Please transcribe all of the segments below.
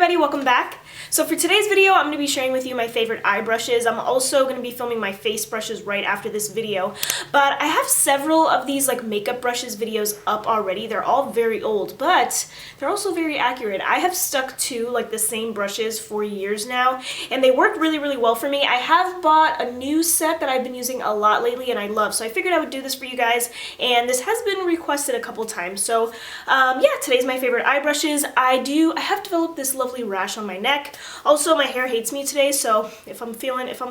everybody, welcome back. So for today's video, I'm going to be sharing with you my favorite eye brushes. I'm also going to be filming my face brushes right after this video. But I have several of these like makeup brushes videos up already. They're all very old, but they're also very accurate. I have stuck to like the same brushes for years now, and they work really, really well for me. I have bought a new set that I've been using a lot lately and I love, so I figured I would do this for you guys, and this has been requested a couple times. So yeah, today's my favorite eye brushes. I have developed this lovely rash on my neck. Also, my hair hates me today, so if I'm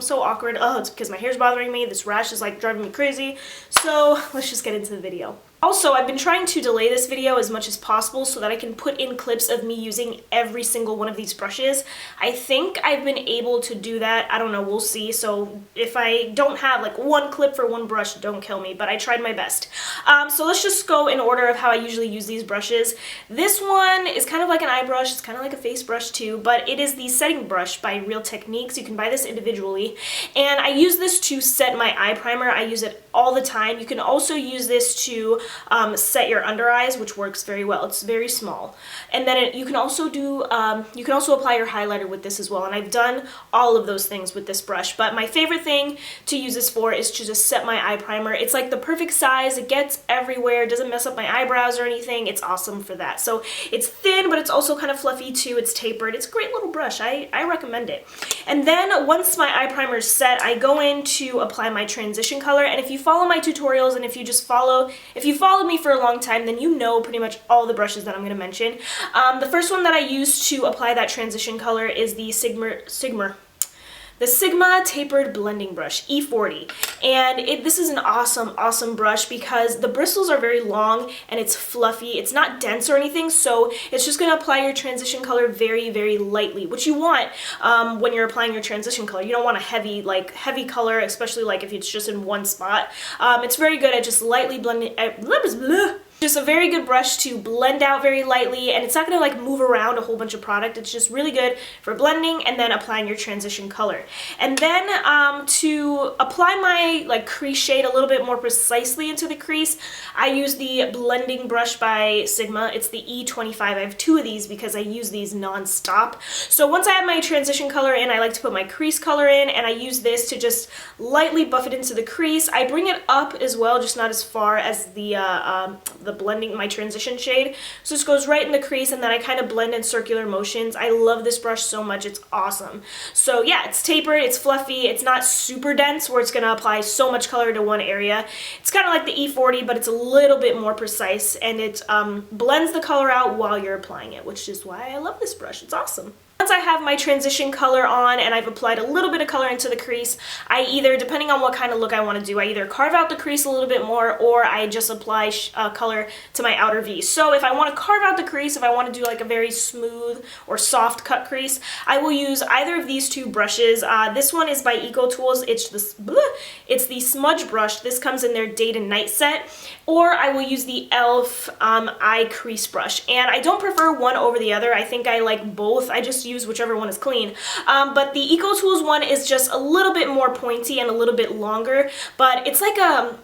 so awkward, it's because my hair's bothering me. This rash is like driving me crazy. So let's just get into the video. Also, I've been trying to delay this video as much as possible so that I can put in clips of me using every single one of these brushes. I think I've been able to do that. I don't know, we'll see. So if I don't have like one clip for one brush, don't kill me, but I tried my best. So let's just go in order of how I usually use these brushes. This one is kind of like an eye brush. It's kind of like a face brush too, but it is the setting brush by Real Techniques. You can buy this individually. And I use this to set my eye primer. I use it all the time. You can also use this to set your under eyes, which works very well. It's very small. And then you can also apply your highlighter with this as well. And I've done all of those things with this brush. But my favorite thing to use this for is to just set my eye primer. It's like the perfect size. It gets everywhere. It doesn't mess up my eyebrows or anything. It's awesome for that. So it's thin, but it's also kind of fluffy too. It's tapered. It's a great little brush. I recommend it. And then once my eye primer is set, I go in to apply my transition color. And if you follow my tutorials and if you followed me for a long time, then you know pretty much all the brushes that I'm going to mention. The first one that I use to apply that transition color is the Sigma Tapered Blending Brush, E40. And this is an awesome brush because the bristles are very long and it's fluffy. It's not dense or anything, so it's just going to apply your transition color very, very lightly, which you want when you're applying your transition color. You don't want a heavy color, especially like if it's just in one spot. It's very good at just lightly blending. Just a very good brush to blend out very lightly, and it's not going to like move around a whole bunch of product. It's just really good for blending and then applying your transition color. And then to apply my like crease shade a little bit more precisely into the crease, I use the blending brush by Sigma. It's the E25. I have two of these because I use these non-stop. So once I have my transition color in, I like to put my crease color in, and I use this to just lightly buff it into the crease. I bring it up as well, just not as far as the blending, my transition shade. So this goes right in the crease, and then I kind of blend in circular motions. I love this brush so much. It's awesome. So yeah, it's tapered, it's fluffy, it's not super dense where it's going to apply so much color to one area. It's kind of like the E40, but it's a little bit more precise, and it blends the color out while you're applying it, which is why I love this brush. It's awesome. Once I have my transition color on and I've applied a little bit of color into the crease, I either, depending on what kind of look I want to do, I either carve out the crease a little bit more, or I just apply color to my outer V. So if I want to carve out the crease, if I want to do like a very smooth or soft cut crease, I will use either of these two brushes. This one is by EcoTools. It's the Smudge brush. This comes in their Day to Night set. Or I will use the e.l.f. eye crease brush. And I don't prefer one over the other. I think I like both. I just use whichever one is clean. But the EcoTools one is just a little bit more pointy and a little bit longer, but it's like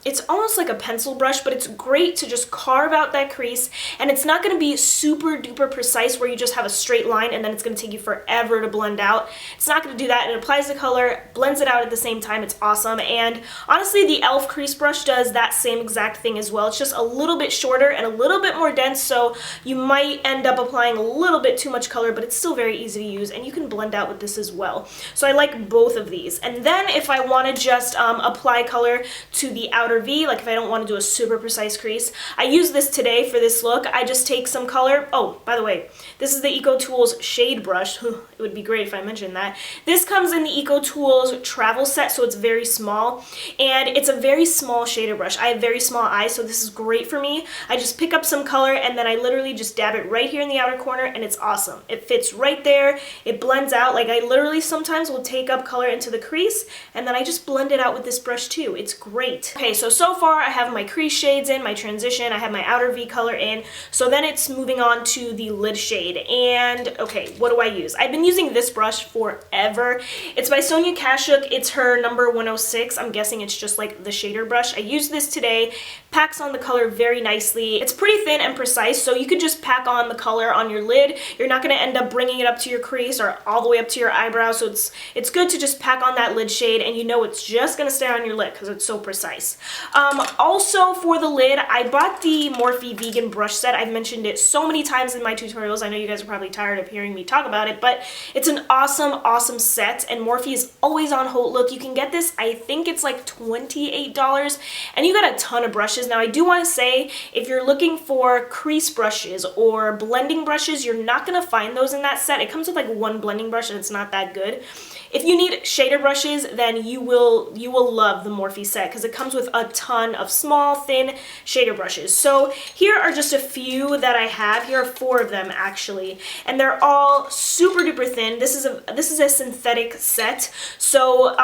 it's almost like a pencil brush, but it's great to just carve out that crease, and it's not going to be super duper precise where you just have a straight line and then it's going to take you forever to blend out. It's not going to do that. It applies the color, blends it out at the same time. It's awesome. And honestly, the e.l.f. crease brush does that same exact thing as well. It's just a little bit shorter and a little bit more dense, so you might end up applying a little bit too much color, but it's still very easy to use, and you can blend out with this as well. So I like both of these. And then if I want to just apply color to the outer V, like if I don't want to do a super precise crease, I use this today for this look. I just take some color. Oh, by the way, this is the EcoTools shade brush. It would be great if I mentioned that. This comes in the EcoTools travel set, so it's very small, and it's a very small shader brush. I have very small eyes, so this is great for me. I just pick up some color and then I literally just dab it right here in the outer corner, and it's awesome. It fits right there. It blends out. Like I literally sometimes will take up color into the crease, and then I just blend it out with this brush too. It's great. Okay, so far I have my crease shades in, my transition, I have my outer V color in, so then it's moving on to the lid shade. And okay, what do I use? I've been using this brush forever. It's by Sonia Kashuk. It's her number 106. I'm guessing it's just like the shader brush. I used this today packs on the color very nicely. It's pretty thin and precise, so you could just pack on the color on your lid. You're not going to end up bringing it up to your crease or all the way up to your eyebrow, so it's good to just pack on that lid shade, and you know it's just going to stay on your lid because it's so precise. Also for the lid, I bought the Morphe vegan brush set. I've mentioned it so many times in my tutorials. I know you guys are probably tired of hearing me talk about it, but it's an awesome set, and Morphe is always on Hautelook. You can get this, I think it's like $28, and you got a ton of brushes. Now I do want to say, if you're looking for crease brushes or blending brushes, you're not going to find those in that set. It comes with like one blending brush and it's not that good. If you need shader brushes, then you will love the Morphe set because it comes with a ton of small, thin shader brushes. So here are just a few that I have. Here are 4 of them actually, and they're all super duper thin. This is a synthetic set. So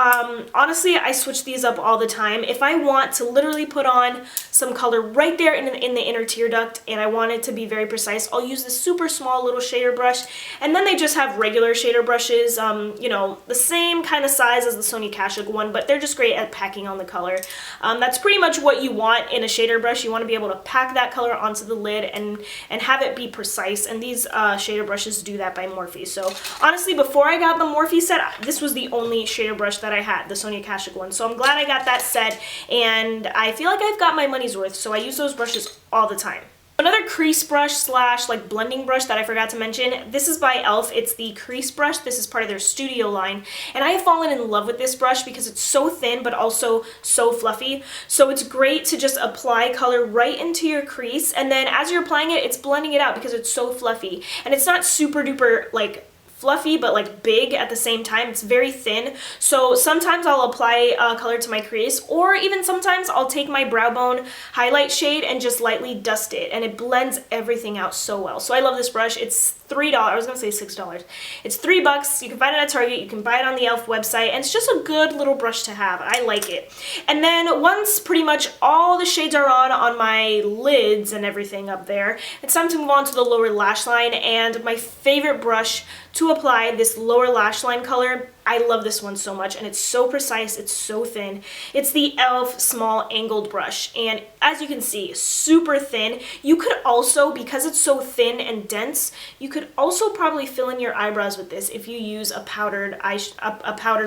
honestly, I switch these up all the time. If I want to literally put on some color right there in the inner tear duct and I want it to be very precise, I'll use this super small little shader brush, and then they just have regular shader brushes, you know, the same kind of size as the Sonia Kashuk one, but they're just great at packing on the color. That's pretty much what you want in a shader brush. You want to be able to pack that color onto the lid and have it be precise, and these shader brushes do that by Morphe. So honestly, before I got the Morphe set, this was the only shader brush that I had, the Sonia Kashuk one. So I'm glad I got that set, and I feel like I've got my money's worth, so I use those brushes all the time. Another crease brush slash like blending brush that I forgot to mention, this is by e.l.f. It's the Crease Brush. This is part of their studio line, and I have fallen in love with this brush because it's so thin but also so fluffy. So it's great to just apply color right into your crease, and then as you're applying it, it's blending it out because it's so fluffy. And it's not super duper like fluffy but like big at the same time. It's very thin, so sometimes I'll apply color to my crease, or even sometimes I'll take my brow bone highlight shade and just lightly dust it, and it blends everything out so well. So I love this brush. It's $3. I was gonna say $6. It's $3. You can find it at Target. You can buy it on the e.l.f. website, and it's just a good little brush to have. I like it. And then once pretty much all the shades are on my lids and everything up there, it's time to move on to the lower lash line, and my favorite brush to apply this lower lash line color. I love this one so much, and it's so precise, it's so thin. It's the e.l.f. Small Angled Brush, and as you can see, super thin. You could also, because it's so thin and dense, you could also probably fill in your eyebrows with this if you use a powdered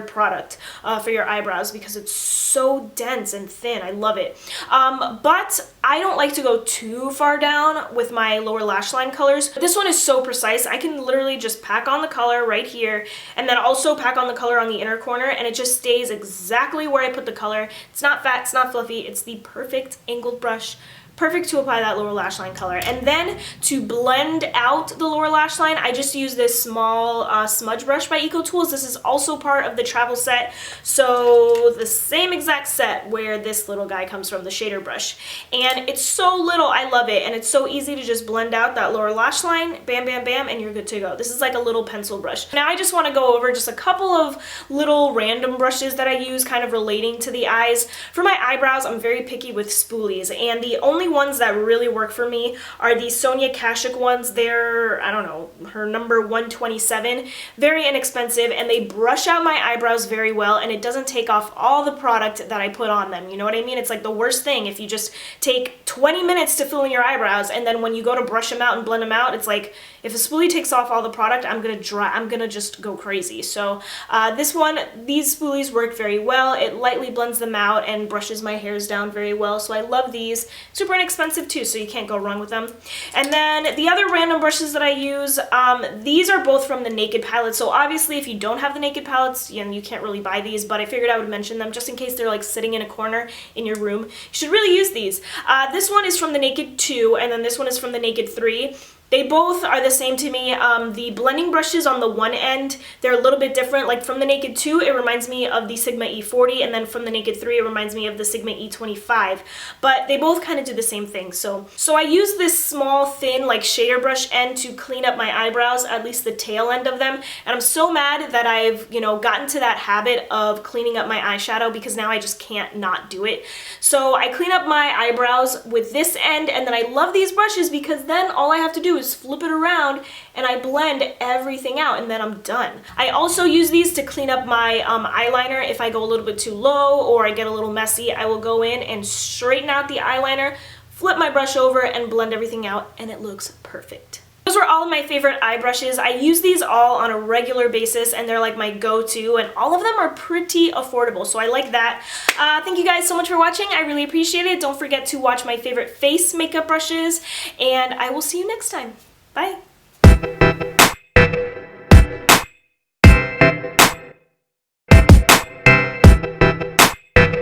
product for your eyebrows, because it's so dense and thin. I love it. But I don't like to go too far down with my lower lash line colors. This one is so precise. I can literally just pack on the color right here, and then also pack on the color on the inner corner, and it just stays exactly where I put the color. It's not fat, it's not fluffy, it's the perfect angled brush. Perfect to apply that lower lash line color. And then to blend out the lower lash line, I just use this small smudge brush by EcoTools. This is also part of the travel set. So the same exact set where this little guy comes from, the shader brush. And it's so little, I love it. And it's so easy to just blend out that lower lash line, bam, bam, bam, and you're good to go. This is like a little pencil brush. Now I just want to go over just a couple of little random brushes that I use kind of relating to the eyes. For my eyebrows, I'm very picky with spoolies, and the only ones that really work for me are the Sonia Kashuk ones. They're, I don't know, her number 127. Very inexpensive, and they brush out my eyebrows very well, and it doesn't take off all the product that I put on them. You know what I mean? It's like the worst thing if you just take 20 minutes to fill in your eyebrows, and then when you go to brush them out and blend them out, it's like if a spoolie takes off all the product, I'm gonna just go crazy. So these spoolies work very well. It lightly blends them out and brushes my hairs down very well, so I love these. Super inexpensive too, so you can't go wrong with them. And then the other random brushes that I use, these are both from the Naked palette. So obviously if you don't have the Naked palettes, you can't really buy these, but I figured I would mention them just in case they're like sitting in a corner in your room. You should really use these. This one is from the Naked 2, and then this one is from the Naked 3. They both are the same to me. The blending brushes on the one end, they're a little bit different. Like from the Naked 2, it reminds me of the Sigma E40, and then from the Naked 3, it reminds me of the Sigma E25. But they both kind of do the same thing. So I use this small, thin, like shader brush end to clean up my eyebrows, at least the tail end of them. And I'm so mad that I've, gotten to that habit of cleaning up my eyeshadow, because now I just can't not do it. So I clean up my eyebrows with this end, and then I love these brushes because then all I have to do do is flip it around and I blend everything out, and then I'm done. I also use these to clean up my eyeliner. If I go a little bit too low or I get a little messy, I will go in and straighten out the eyeliner, flip my brush over, and blend everything out, and it looks perfect. Those were all of my favorite eye brushes. I use these all on a regular basis, and they're like my go-to, and all of them are pretty affordable, so I like that. Thank you guys so much for watching. I really appreciate it. Don't forget to watch my favorite face makeup brushes, and I will see you next time. Bye!